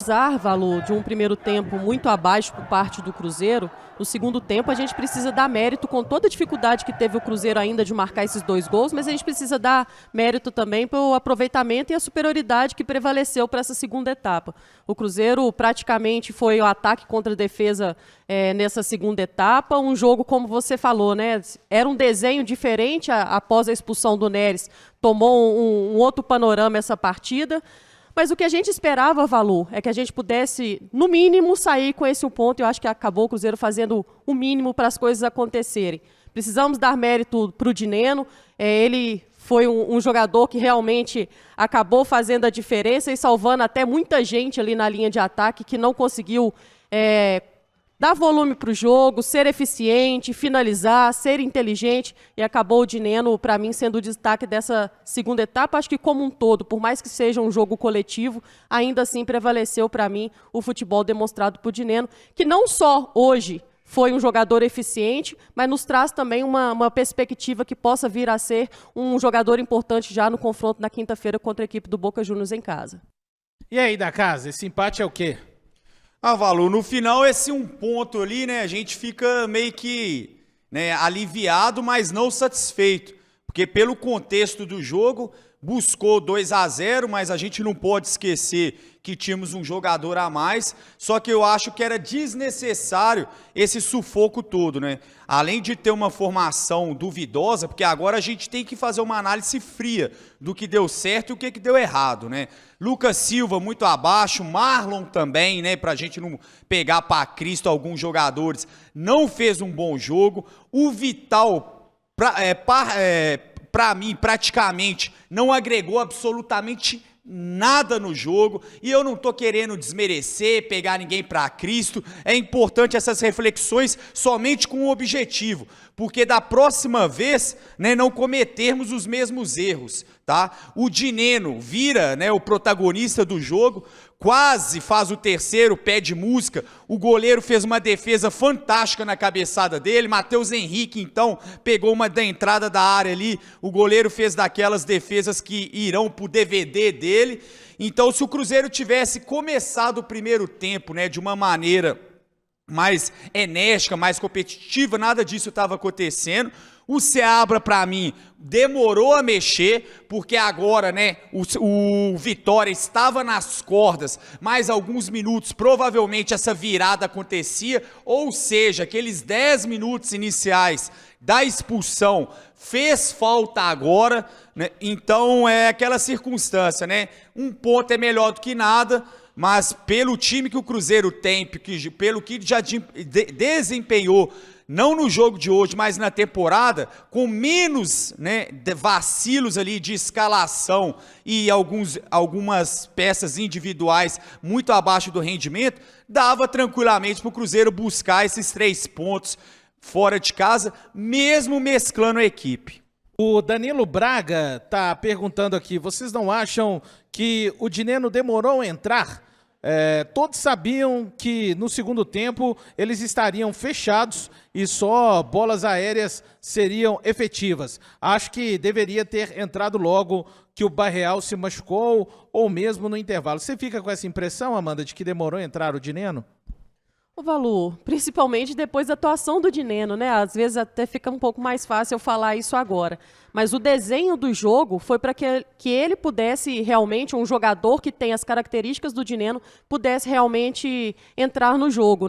apesar, Valu, de um primeiro tempo muito abaixo por parte do Cruzeiro, no segundo tempo a gente precisa dar mérito com toda a dificuldade que teve o Cruzeiro ainda de marcar esses 2 gols, mas a gente precisa dar mérito também pelo aproveitamento e a superioridade que prevaleceu para essa segunda etapa. O Cruzeiro praticamente foi o ataque contra a defesa nessa segunda etapa, um jogo, como você falou, né? Era um desenho diferente após a expulsão do Neres, tomou um outro panorama essa partida. Mas o que a gente esperava, Valu, é que a gente pudesse, no mínimo, sair com esse ponto. Eu acho que acabou o Cruzeiro fazendo o mínimo para as coisas acontecerem. Precisamos dar mérito para o Dineno. Ele foi um jogador que realmente acabou fazendo a diferença e salvando até muita gente ali na linha de ataque que não conseguiu dar volume para o jogo, ser eficiente, finalizar, ser inteligente, e acabou o Dineno, para mim, sendo o destaque dessa segunda etapa. Acho que como um todo, por mais que seja um jogo coletivo, ainda assim prevaleceu para mim o futebol demonstrado por Dineno, que não só hoje foi um jogador eficiente, mas nos traz também uma perspectiva que possa vir a ser um jogador importante já no confronto na quinta-feira contra a equipe do Boca Juniors em casa. E aí, da casa, esse empate é o quê? Valu, no final esse ponto ali, né, a gente fica meio que aliviado, mas não satisfeito, porque pelo contexto do jogo, buscou 2-0, mas a gente não pode esquecer que tínhamos um jogador a mais, só que eu acho que era desnecessário esse sufoco todo, né? Além de ter uma formação duvidosa, porque agora a gente tem que fazer uma análise fria do que deu certo e o que deu errado, né? Lucas Silva muito abaixo, Marlon também, né? Pra gente não pegar para Cristo alguns jogadores, não fez um bom jogo. O Vital, para mim, praticamente não agregou absolutamente nada no jogo, e eu não estou querendo desmerecer, pegar ninguém para Cristo. É importante essas reflexões somente com um objetivo, porque da próxima vez, não cometermos os mesmos erros, tá? O Dineno vira, o protagonista do jogo, quase faz o terceiro, pede música, o goleiro fez uma defesa fantástica na cabeçada dele, Matheus Henrique então pegou uma da entrada da área ali, o goleiro fez daquelas defesas que irão pro DVD dele. Então, se o Cruzeiro tivesse começado o primeiro tempo, de uma maneira mais enérgica, mais competitiva, nada disso estava acontecendo. O Seabra, para mim, demorou a mexer, porque agora, o Vitória estava nas cordas, mais alguns minutos, provavelmente essa virada acontecia, ou seja, aqueles 10 minutos iniciais da expulsão fez falta agora, então é aquela circunstância, um ponto é melhor do que nada, mas pelo time que o Cruzeiro tem, pelo que já desempenhou, não no jogo de hoje, mas na temporada, com menos vacilos ali de escalação e algumas peças individuais muito abaixo do rendimento, dava tranquilamente para o Cruzeiro buscar esses 3 pontos fora de casa, mesmo mesclando a equipe. O Danilo Braga está perguntando aqui, vocês não acham que o Dineno demorou a entrar? Todos sabiam que no segundo tempo eles estariam fechados e só bolas aéreas seriam efetivas. Acho que deveria ter entrado logo que o Barreal se machucou ou mesmo no intervalo. Você fica com essa impressão, Amanda, de que demorou a entrar o Dineno? O Valu, principalmente depois da atuação do Dineno, Às vezes até fica um pouco mais fácil eu falar isso agora. Mas o desenho do jogo foi para que ele pudesse realmente, um jogador que tem as características do Dineno, pudesse realmente entrar no jogo,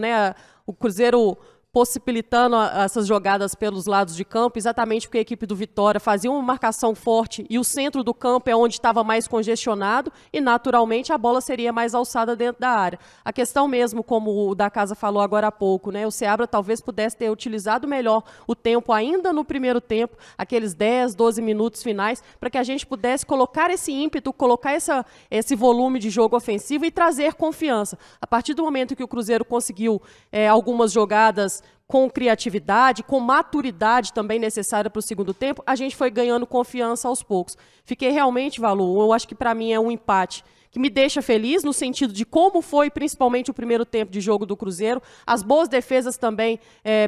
O Cruzeiro possibilitando essas jogadas pelos lados de campo, exatamente porque a equipe do Vitória fazia uma marcação forte e o centro do campo é onde estava mais congestionado e, naturalmente, a bola seria mais alçada dentro da área. A questão mesmo, como o da casa falou agora há pouco, o Seabra talvez pudesse ter utilizado melhor o tempo ainda no primeiro tempo, aqueles 10, 12 minutos finais, para que a gente pudesse colocar esse ímpeto, colocar esse volume de jogo ofensivo e trazer confiança. A partir do momento que o Cruzeiro conseguiu algumas jogadas com criatividade, com maturidade também necessária para o segundo tempo, a gente foi ganhando confiança aos poucos. Fiquei realmente, Valu, eu acho que para mim é um empate que me deixa feliz no sentido de como foi principalmente o primeiro tempo de jogo do Cruzeiro, as boas defesas também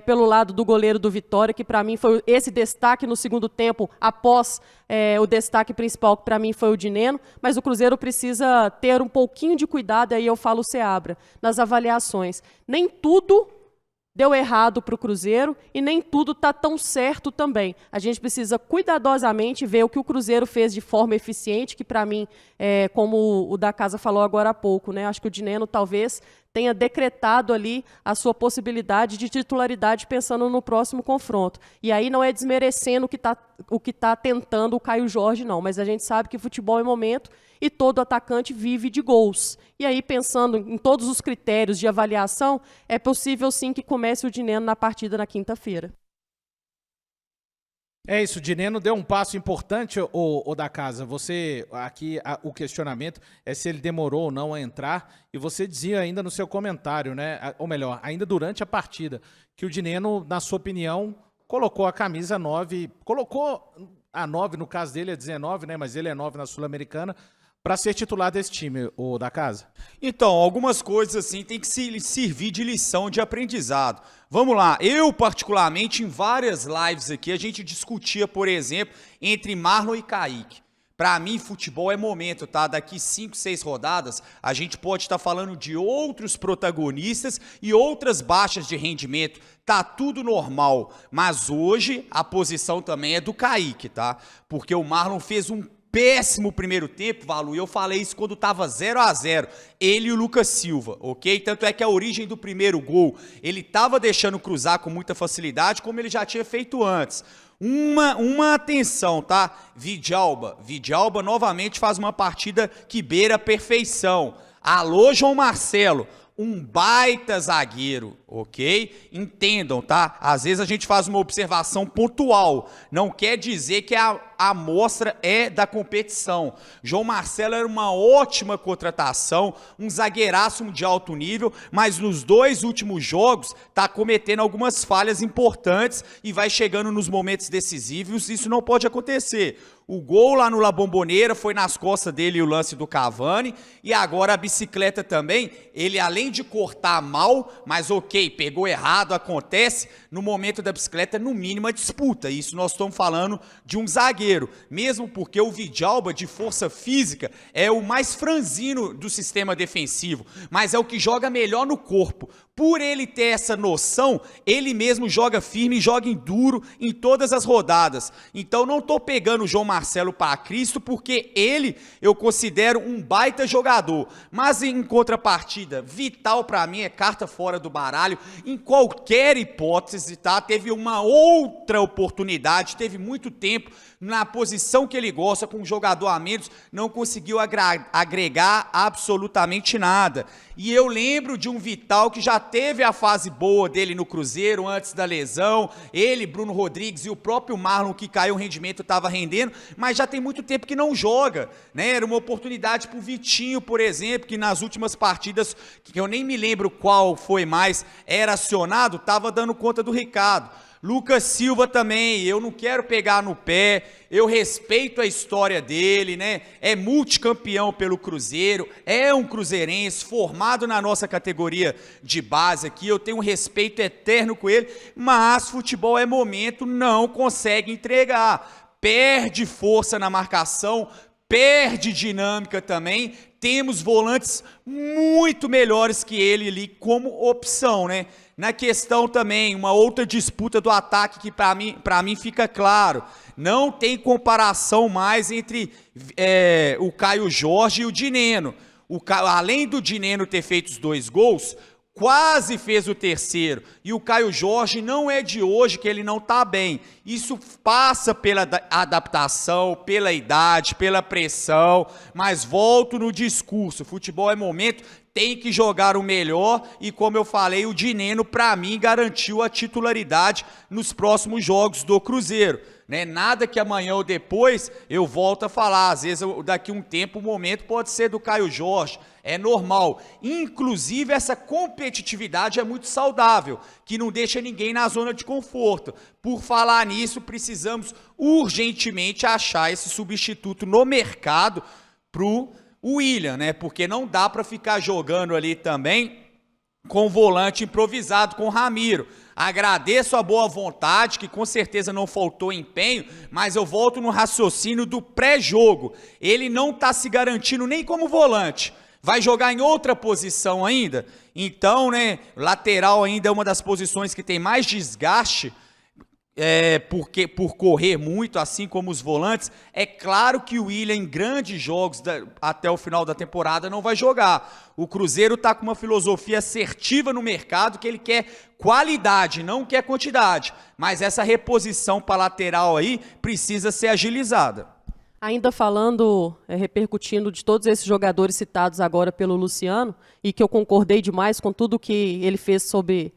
pelo lado do goleiro do Vitória, que para mim foi esse destaque no segundo tempo, após o destaque principal, que para mim foi o Dineno, mas o Cruzeiro precisa ter um pouquinho de cuidado, aí eu falo o Seabra, nas avaliações. Nem tudo deu errado para o Cruzeiro e nem tudo está tão certo também. A gente precisa cuidadosamente ver o que o Cruzeiro fez de forma eficiente, que para mim, como o da casa falou agora há pouco, né? Acho que o Dineno talvez tenha decretado ali a sua possibilidade de titularidade pensando no próximo confronto. E aí não é desmerecendo o que tá tentando o Caio Jorge, não, mas a gente sabe que futebol é momento e todo atacante vive de gols. E aí, pensando em todos os critérios de avaliação, é possível sim que comece o Dineno na partida na quinta-feira. É isso, o Dineno deu um passo importante, o da casa. Você, aqui, o questionamento é se ele demorou ou não a entrar, e você dizia ainda no seu comentário, né? Ou melhor, ainda durante a partida, que o Dineno, na sua opinião, colocou a camisa 9, colocou a 9, no caso dele é 19, né? Mas ele é 9 na Sul-Americana, para ser titular desse time, o da casa? Então, algumas coisas assim tem que se servir de lição de aprendizado. Vamos lá, eu particularmente em várias lives aqui a gente discutia, por exemplo, entre Marlon e Kaique. Para mim, futebol é momento, tá? Daqui 5, 6 rodadas, a gente pode estar falando de outros protagonistas e outras baixas de rendimento. Tá tudo normal, mas hoje a posição também é do Kaique, tá? Porque o Marlon fez um péssimo primeiro tempo, Valu, e eu falei isso quando estava 0-0, ele e o Lucas Silva, ok? Tanto é que a origem do primeiro gol, ele estava deixando cruzar com muita facilidade, como ele já tinha feito antes. Uma atenção, tá? Vidalba novamente faz uma partida que beira a perfeição. Alô, João Marcelo, um baita zagueiro, ok? Entendam, tá? Às vezes a gente faz uma observação pontual, não quer dizer que a amostra é da competição. João Marcelo era uma ótima contratação, um zagueiraço de alto nível, mas nos 2 últimos jogos está cometendo algumas falhas importantes e vai chegando nos momentos decisivos, isso não pode acontecer. O gol lá no La Bombonera foi nas costas dele e o lance do Cavani, e agora a bicicleta também, ele além de cortar mal, mas ok, pegou errado, acontece, no momento da bicicleta, no mínimo a disputa, isso nós estamos falando de um zagueiro, mesmo porque o Vidalba de força física é o mais franzino do sistema defensivo, mas é o que joga melhor no corpo. Por ele ter essa noção, ele mesmo joga firme e joga duro em todas as rodadas. Então não estou pegando o João Marcelo para Cristo, porque ele eu considero um baita jogador. Mas em contrapartida, Vital para mim é carta fora do baralho, em qualquer hipótese, tá? Teve uma outra oportunidade, teve muito tempo na posição que ele gosta, com um jogador a menos, não conseguiu agregar absolutamente nada. E eu lembro de um Vital que já teve a fase boa dele no Cruzeiro antes da lesão, ele, Bruno Rodrigues e o próprio Marlon, que caiu o rendimento, estava rendendo, mas já tem muito tempo que não joga, né? Era uma oportunidade para o Vitinho, por exemplo, que nas últimas partidas, que eu nem me lembro qual foi mais, era acionado, estava dando conta do Ricardo. Lucas Silva também, eu não quero pegar no pé, eu respeito a história dele, né? É multicampeão pelo Cruzeiro, é um cruzeirense formado na nossa categoria de base aqui, eu tenho um respeito eterno com ele, mas futebol é momento, não consegue entregar, perde força na marcação, perde dinâmica também, temos volantes muito melhores que ele ali como opção, né? Na questão também, uma outra disputa do ataque que para mim fica claro, não tem comparação mais entre o Caio Jorge e o Dineno. Além do Dineno ter feito os 2 gols, quase fez o terceiro, e o Caio Jorge não é de hoje que ele não está bem, isso passa pela adaptação, pela idade, pela pressão, mas volto no discurso, futebol é momento, tem que jogar o melhor, e como eu falei, o Dineno para mim garantiu a titularidade nos próximos jogos do Cruzeiro, né? Nada que amanhã ou depois eu volto a falar, às vezes daqui a um tempo o momento pode ser do Caio Jorge, é normal, inclusive essa competitividade é muito saudável, que não deixa ninguém na zona de conforto. Por falar nisso, precisamos urgentemente achar esse substituto no mercado pro o William, né? Porque não dá para ficar jogando ali também com o volante improvisado, com o Ramiro. Agradeço a boa vontade, que com certeza não faltou empenho, mas eu volto no raciocínio do pré-jogo. Ele não está se garantindo nem como volante. Vai jogar em outra posição ainda? Então, né, lateral ainda é uma das posições que tem mais desgaste, porque por correr muito, assim como os volantes. É claro que o William, em grandes jogos até o final da temporada, não vai jogar. O Cruzeiro está com uma filosofia assertiva no mercado, que ele quer qualidade, não quer quantidade. Mas essa reposição para lateral aí precisa ser agilizada. Ainda falando, repercutindo de todos esses jogadores citados agora pelo Luciano, e que eu concordei demais com tudo que ele fez sobre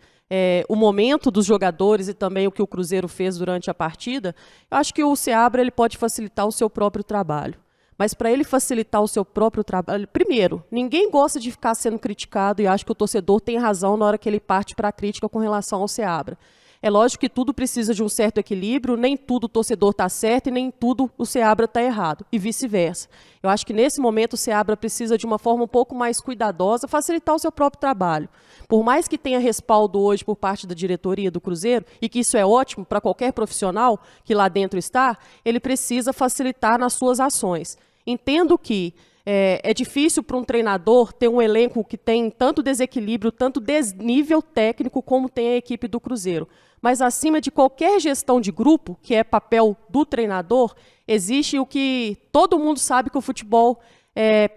o momento dos jogadores e também o que o Cruzeiro fez durante a partida, eu acho que o Seabra ele pode facilitar o seu próprio trabalho. Mas para ele facilitar o seu próprio trabalho, primeiro, ninguém gosta de ficar sendo criticado e acho que o torcedor tem razão na hora que ele parte para a crítica com relação ao Seabra. É lógico que tudo precisa de um certo equilíbrio, nem tudo o torcedor está certo e nem tudo o Seabra está errado, e vice-versa. Eu acho que nesse momento o Seabra precisa de uma forma um pouco mais cuidadosa, facilitar o seu próprio trabalho. Por mais que tenha respaldo hoje por parte da diretoria do Cruzeiro, e que isso é ótimo para qualquer profissional que lá dentro está, ele precisa facilitar nas suas ações. Entendo que é difícil para um treinador ter um elenco que tem tanto desequilíbrio, tanto desnível técnico como tem a equipe do Cruzeiro. Mas acima de qualquer gestão de grupo, que é papel do treinador, existe o que todo mundo sabe que o futebol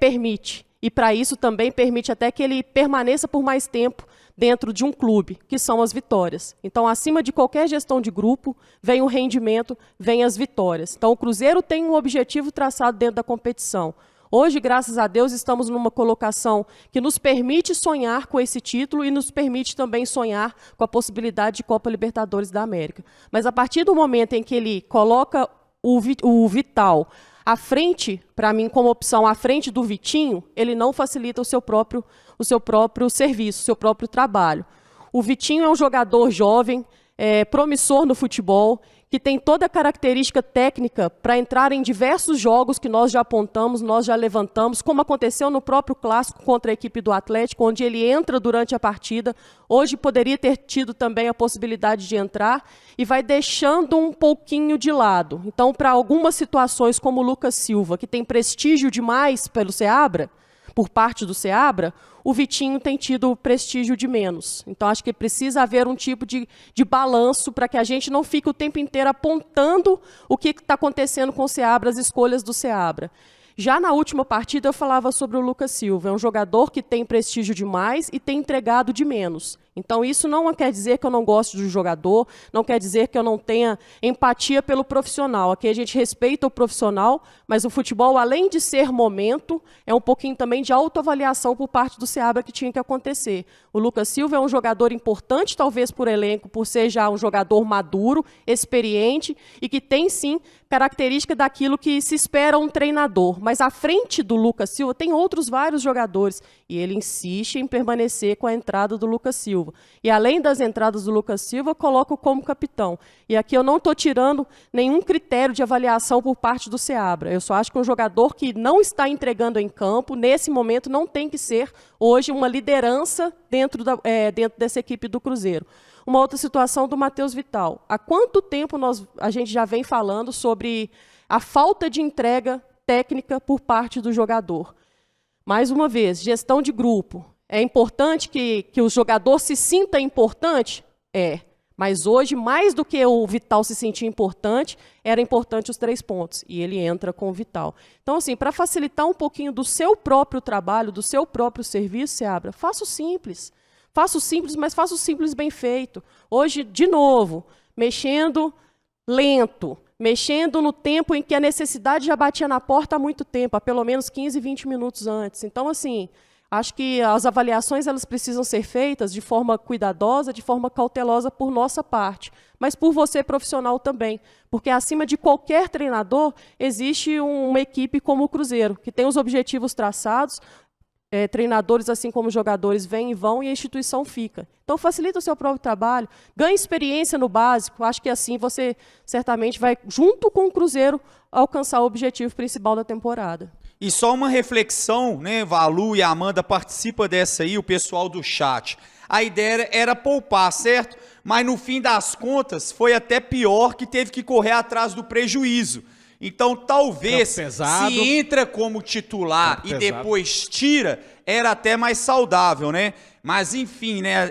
permite. E para isso também permite até que ele permaneça por mais tempo dentro de um clube, que são as vitórias. Então, acima de qualquer gestão de grupo, vem o rendimento, vem as vitórias. Então, o Cruzeiro tem um objetivo traçado dentro da competição. Hoje, graças a Deus, estamos numa colocação que nos permite sonhar com esse título e nos permite também sonhar com a possibilidade de Copa Libertadores da América. Mas a partir do momento em que ele coloca o Vital à frente, para mim, como opção à frente do Vitinho, ele não facilita o seu próprio serviço, o seu próprio trabalho. O Vitinho é um jogador jovem, promissor no futebol, que tem toda a característica técnica para entrar em diversos jogos que nós já apontamos, nós já levantamos, como aconteceu no próprio clássico contra a equipe do Atlético, onde ele entra durante a partida. Hoje poderia ter tido também a possibilidade de entrar e vai deixando um pouquinho de lado. Então, para algumas situações como o Lucas Silva, que tem prestígio demais pelo Seabra, por parte do Seabra, o Vitinho tem tido prestígio de menos. Então, acho que precisa haver um tipo de balanço para que a gente não fique o tempo inteiro apontando o que está acontecendo com o Seabra, as escolhas do Seabra. Já na última partida, eu falava sobre o Lucas Silva. É um jogador que tem prestígio demais e tem entregado de menos. Então, isso não quer dizer que eu não gosto do jogador, não quer dizer que eu não tenha empatia pelo profissional. Aqui a gente respeita o profissional, mas o futebol, além de ser momento, é um pouquinho também de autoavaliação por parte do Seabra que tinha que acontecer. O Lucas Silva é um jogador importante, talvez por elenco, por ser já um jogador maduro, experiente e que tem, sim, característica daquilo que se espera um treinador. Mas à frente do Lucas Silva tem outros vários jogadores e ele insiste em permanecer com a entrada do Lucas Silva. E além das entradas do Lucas Silva, eu coloco como capitão. E aqui eu não estou tirando nenhum critério de avaliação por parte do Seabra. Eu só acho que um jogador que não está entregando em campo, nesse momento, não tem que ser hoje uma liderança dentro dessa equipe do Cruzeiro. Uma outra situação do Matheus Vital. Há quanto tempo a gente já vem falando sobre a falta de entrega técnica por parte do jogador? Mais uma vez, gestão de grupo. É importante que o jogador se sinta importante? Mas hoje, mais do que o Vital se sentir importante, era importante os 3 pontos. E ele entra com o Vital. Então, assim, para facilitar um pouquinho do seu próprio trabalho, do seu próprio serviço, Seabra, faça o simples. Faça o simples, mas faça o simples bem feito. Hoje, de novo, mexendo lento, mexendo no tempo em que a necessidade já batia na porta há muito tempo, há pelo menos 15, 20 minutos antes. Então, assim, acho que as avaliações elas precisam ser feitas de forma cuidadosa, de forma cautelosa por nossa parte, mas por você profissional também, porque acima de qualquer treinador existe uma equipe como o Cruzeiro, que tem os objetivos traçados, treinadores, assim como jogadores, vêm e vão e a instituição fica. Então, facilita o seu próprio trabalho, ganhe experiência no básico, acho que assim você certamente vai, junto com o Cruzeiro, alcançar o objetivo principal da temporada. E só uma reflexão, né, Valu e Amanda participa dessa aí, o pessoal do chat. A ideia era poupar, certo? Mas no fim das contas, foi até pior que teve que correr atrás do prejuízo. Então, talvez, se entra como titular e depois tira, era até mais saudável, né? Mas, enfim, né?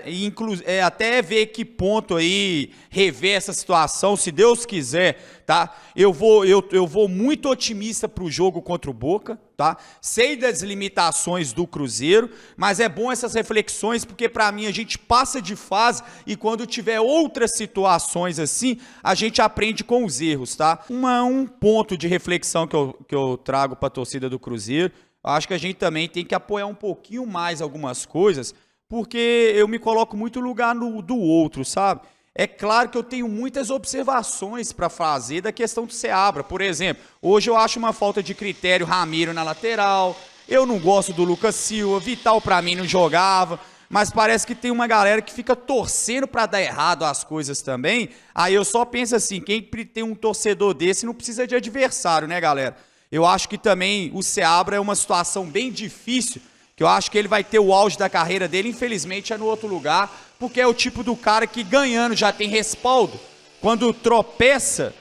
Até ver que ponto aí rever essa situação, se Deus quiser, tá? Eu vou muito otimista para o jogo contra o Boca, tá? Sei das limitações do Cruzeiro, mas é bom essas reflexões, porque para mim a gente passa de fase e quando tiver outras situações assim, a gente aprende com os erros, tá? Um ponto de reflexão que eu trago para a torcida do Cruzeiro, acho que a gente também tem que apoiar um pouquinho mais algumas coisas, porque eu me coloco muito no lugar do outro, sabe? É claro que eu tenho muitas observações para fazer da questão do Seabra. Por exemplo, hoje eu acho uma falta de critério Ramiro na lateral, eu não gosto do Lucas Silva, Vital para mim não jogava, mas parece que tem uma galera que fica torcendo para dar errado as coisas também. Aí eu só penso assim, quem tem um torcedor desse não precisa de adversário, né, galera? Eu acho que também o Seabra é uma situação bem difícil, que eu acho que ele vai ter o auge da carreira dele, infelizmente é no outro lugar, porque é o tipo do cara que ganhando já tem respaldo, quando tropeça,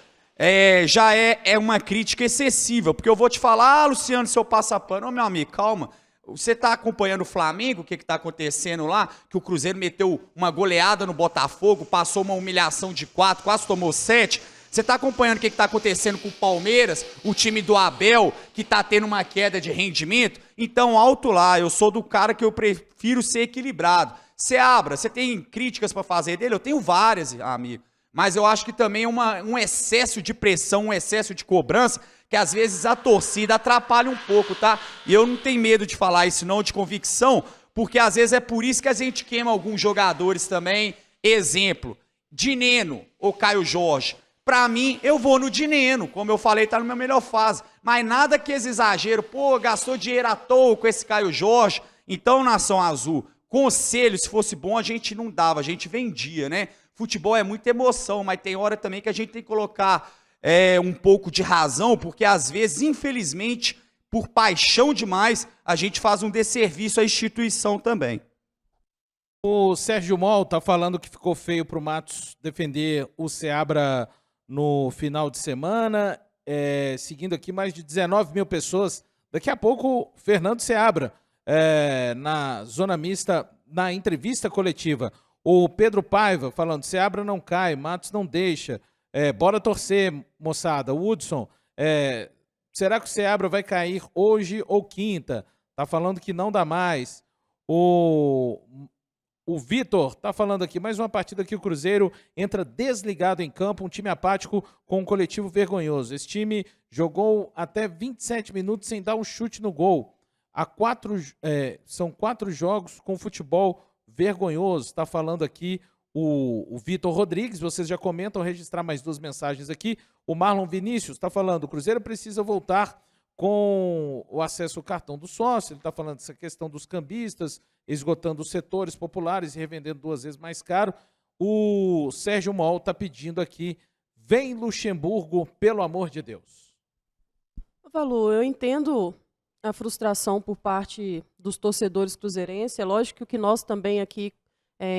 já é uma crítica excessiva, porque eu vou te falar, Luciano, seu passapano, meu amigo, calma, você está acompanhando o Flamengo, o que está acontecendo lá, que o Cruzeiro meteu uma goleada no Botafogo, passou uma humilhação de 4, quase tomou 7, você está acompanhando o que está acontecendo com o Palmeiras, o time do Abel, que está tendo uma queda de rendimento? Então, alto lá, eu sou do cara que eu prefiro ser equilibrado. Seabra, você tem críticas para fazer dele? Eu tenho várias, amigo. Mas eu acho que também é um excesso de pressão, um excesso de cobrança, que às vezes a torcida atrapalha um pouco, tá? E eu não tenho medo de falar isso não, de convicção, porque às vezes é por isso que a gente queima alguns jogadores também. Exemplo, Dineno ou Caio Jorge. Pra mim, eu vou no Dineno, como eu falei, tá na minha melhor fase. Mas nada que esse exagero, pô, gastou dinheiro à toa com esse Caio Jorge. Então, Nação Azul, conselho, se fosse bom, a gente não dava, a gente vendia, né? Futebol é muita emoção, mas tem hora também que a gente tem que colocar um pouco de razão, porque às vezes, infelizmente, por paixão demais, a gente faz um desserviço à instituição também. O Sérgio Mol tá falando que ficou feio pro Matos defender o Seabra no final de semana, seguindo aqui mais de 19 mil pessoas. Daqui a pouco, Fernando Seabra, na zona mista, na entrevista coletiva. O Pedro Paiva falando, Seabra não cai, Matos não deixa. Bora torcer, moçada. O Hudson, será que o Seabra vai cair hoje ou quinta? Tá falando que não dá mais. O Vitor está falando aqui, mais uma partida que o Cruzeiro entra desligado em campo, um time apático com um coletivo vergonhoso. Esse time jogou até 27 minutos sem dar um chute no gol. São 4 jogos com futebol vergonhoso. Está falando aqui o Vitor Rodrigues, vocês já comentam, registrar mais 2 mensagens aqui. O Marlon Vinícius está falando, o Cruzeiro precisa voltar com o acesso ao cartão do sócio. Ele está falando dessa questão dos cambistas, esgotando os setores populares e revendendo 2 vezes mais caro. O Sérgio Mol está pedindo aqui, vem Luxemburgo, pelo amor de Deus. Valu, eu entendo a frustração por parte dos torcedores cruzeirenses. É lógico que nós também aqui,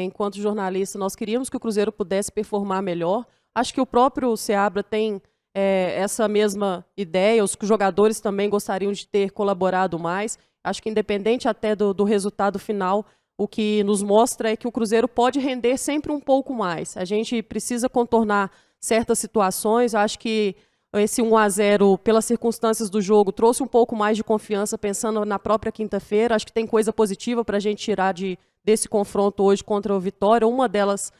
enquanto jornalistas, nós queríamos que o Cruzeiro pudesse performar melhor. Acho que o próprio Seabra tem essa mesma ideia, os jogadores também gostariam de ter colaborado mais. Acho que independente até do resultado final, o que nos mostra é que o Cruzeiro pode render sempre um pouco mais. A gente precisa contornar certas situações. Acho que esse 1-0, pelas circunstâncias do jogo, trouxe um pouco mais de confiança pensando na própria quinta-feira. Acho que tem coisa positiva para a gente tirar desse confronto hoje contra o Vitória. Uma delas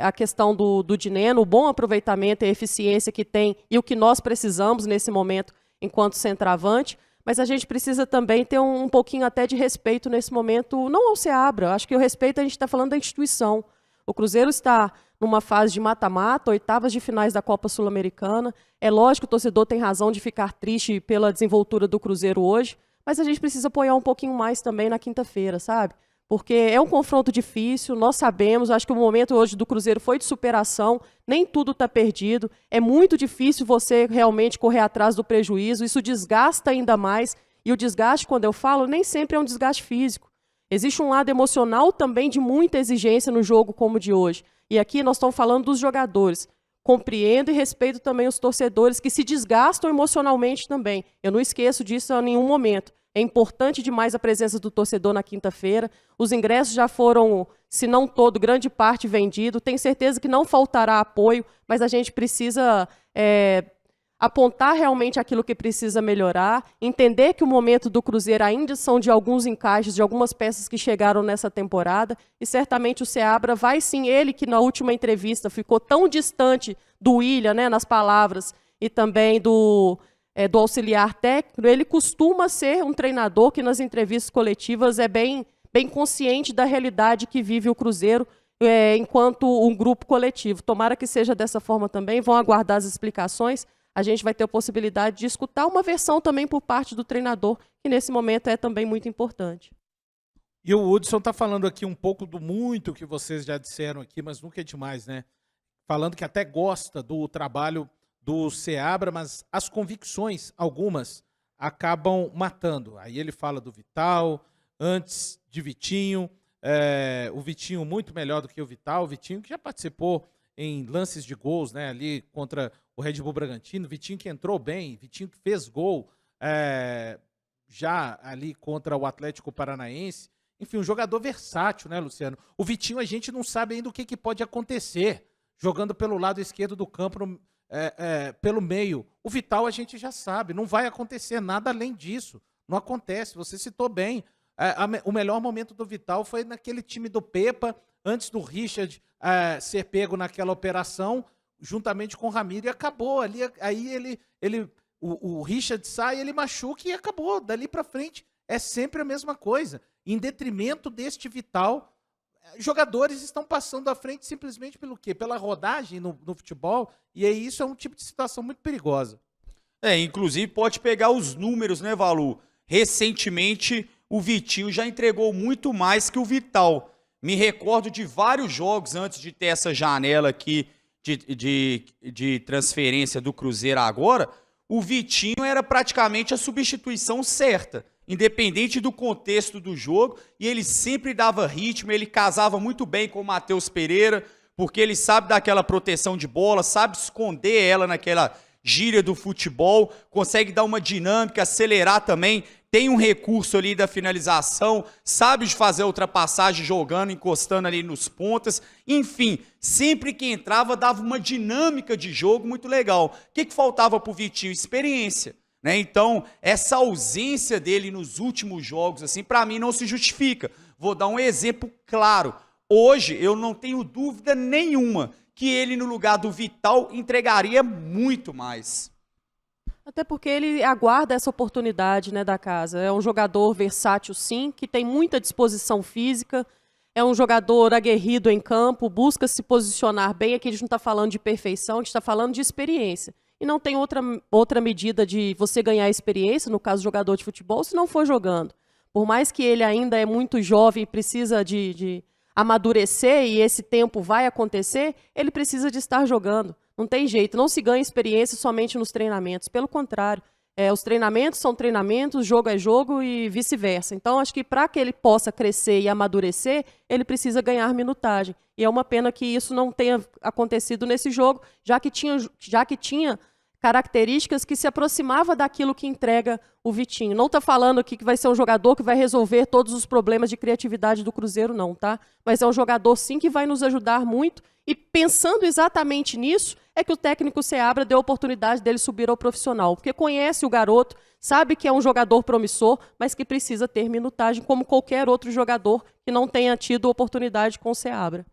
a questão do Dineno, o bom aproveitamento e a eficiência que tem e o que nós precisamos nesse momento enquanto centroavante, mas a gente precisa também ter um pouquinho até de respeito nesse momento, não ao Seabra, acho que o respeito a gente está falando da instituição. O Cruzeiro está numa fase de mata-mata, 8ª de finais da Copa Sul-Americana, é lógico que o torcedor tem razão de ficar triste pela desenvoltura do Cruzeiro hoje, mas a gente precisa apoiar um pouquinho mais também na quinta-feira, sabe? Porque é um confronto difícil, nós sabemos, acho que o momento hoje do Cruzeiro foi de superação, nem tudo está perdido, é muito difícil você realmente correr atrás do prejuízo, isso desgasta ainda mais E o desgaste, quando eu falo, nem sempre é um desgaste físico. Existe um lado emocional também de muita exigência no jogo como o de hoje. E aqui nós estamos falando dos jogadores. Compreendo e respeito também os torcedores que se desgastam emocionalmente também. Eu não esqueço disso em nenhum momento. É importante demais a presença do torcedor na quinta-feira. Os ingressos já foram, se não todo, grande parte vendido. Tenho certeza que não faltará apoio, mas a gente precisa apontar realmente aquilo que precisa melhorar, entender que o momento do Cruzeiro ainda são de alguns encaixes, de algumas peças que chegaram nessa temporada, e certamente o Seabra vai sim, ele que na última entrevista ficou tão distante do William, né, nas palavras, e também do auxiliar técnico, ele costuma ser um treinador que nas entrevistas coletivas é bem consciente da realidade que vive o Cruzeiro enquanto um grupo coletivo. Tomara que seja dessa forma também, vão aguardar as explicações. A gente vai ter a possibilidade de escutar uma versão também por parte do treinador, que nesse momento é também muito importante. E o Hudson está falando aqui um pouco do muito que vocês já disseram aqui, mas nunca é demais, né? Falando que até gosta do trabalho do Seabra, mas as convicções, algumas, acabam matando. Aí ele fala do Vital, antes de Vitinho, o Vitinho muito melhor do que o Vitinho que já participou em lances de gols, né, ali contra o Red Bull Bragantino, Vitinho que entrou bem, Vitinho que fez gol já ali contra o Atlético Paranaense. Enfim, um jogador versátil, né, Luciano? O Vitinho a gente não sabe ainda o que pode acontecer jogando pelo lado esquerdo do campo, pelo meio. O Vital a gente já sabe, não vai acontecer nada além disso. Não acontece, você citou bem. O melhor momento do Vital foi naquele time do Pepa, antes do Richard ser pego naquela operação, juntamente com o Ramiro, e acabou ali. Aí o Richard sai, ele machuca e acabou. Dali para frente é sempre a mesma coisa. Em detrimento deste Vital, jogadores estão passando à frente simplesmente pelo quê? Pela rodagem no futebol, e aí isso é um tipo de situação muito perigosa. Inclusive pode pegar os números, né, Valu? Recentemente, o Vitinho já entregou muito mais que o Vital. Me recordo de vários jogos antes de ter essa janela aqui de transferência do Cruzeiro agora, o Vitinho era praticamente a substituição certa, independente do contexto do jogo, e ele sempre dava ritmo, ele casava muito bem com o Matheus Pereira, porque ele sabe daquela proteção de bola, sabe esconder ela naquela gíria do futebol, consegue dar uma dinâmica, acelerar também, tem um recurso ali da finalização, sabe de fazer a ultrapassagem jogando, encostando ali nos pontas, enfim, sempre que entrava dava uma dinâmica de jogo muito legal. O que faltava para o Vitinho? Experiência, né? Então, essa ausência dele nos últimos jogos, assim, para mim não se justifica. Vou dar um exemplo claro. Hoje, eu não tenho dúvida nenhuma que ele, no lugar do Vital, entregaria muito mais. Até porque ele aguarda essa oportunidade, né, da casa. É um jogador versátil, sim, que tem muita disposição física, é um jogador aguerrido em campo, busca se posicionar bem. Aqui a gente não está falando de perfeição, a gente está falando de experiência. E não tem outra medida de você ganhar experiência, no caso jogador de futebol, se não for jogando. Por mais que ele ainda é muito jovem e precisa de amadurecer, e esse tempo vai acontecer, ele precisa de estar jogando. Não tem jeito, não se ganha experiência somente nos treinamentos. Pelo contrário, os treinamentos são treinamentos, jogo é jogo e vice-versa. Então, acho que para que ele possa crescer e amadurecer, ele precisa ganhar minutagem. E é uma pena que isso não tenha acontecido nesse jogo, já que tinha características que se aproximava daquilo que entrega o Vitinho. Não está falando aqui que vai ser um jogador que vai resolver todos os problemas de criatividade do Cruzeiro, não, tá? Mas é um jogador, sim, que vai nos ajudar muito. E pensando exatamente nisso, é que o técnico Seabra deu a oportunidade dele subir ao profissional. Porque conhece o garoto, sabe que é um jogador promissor, mas que precisa ter minutagem, como qualquer outro jogador que não tenha tido oportunidade com o Seabra.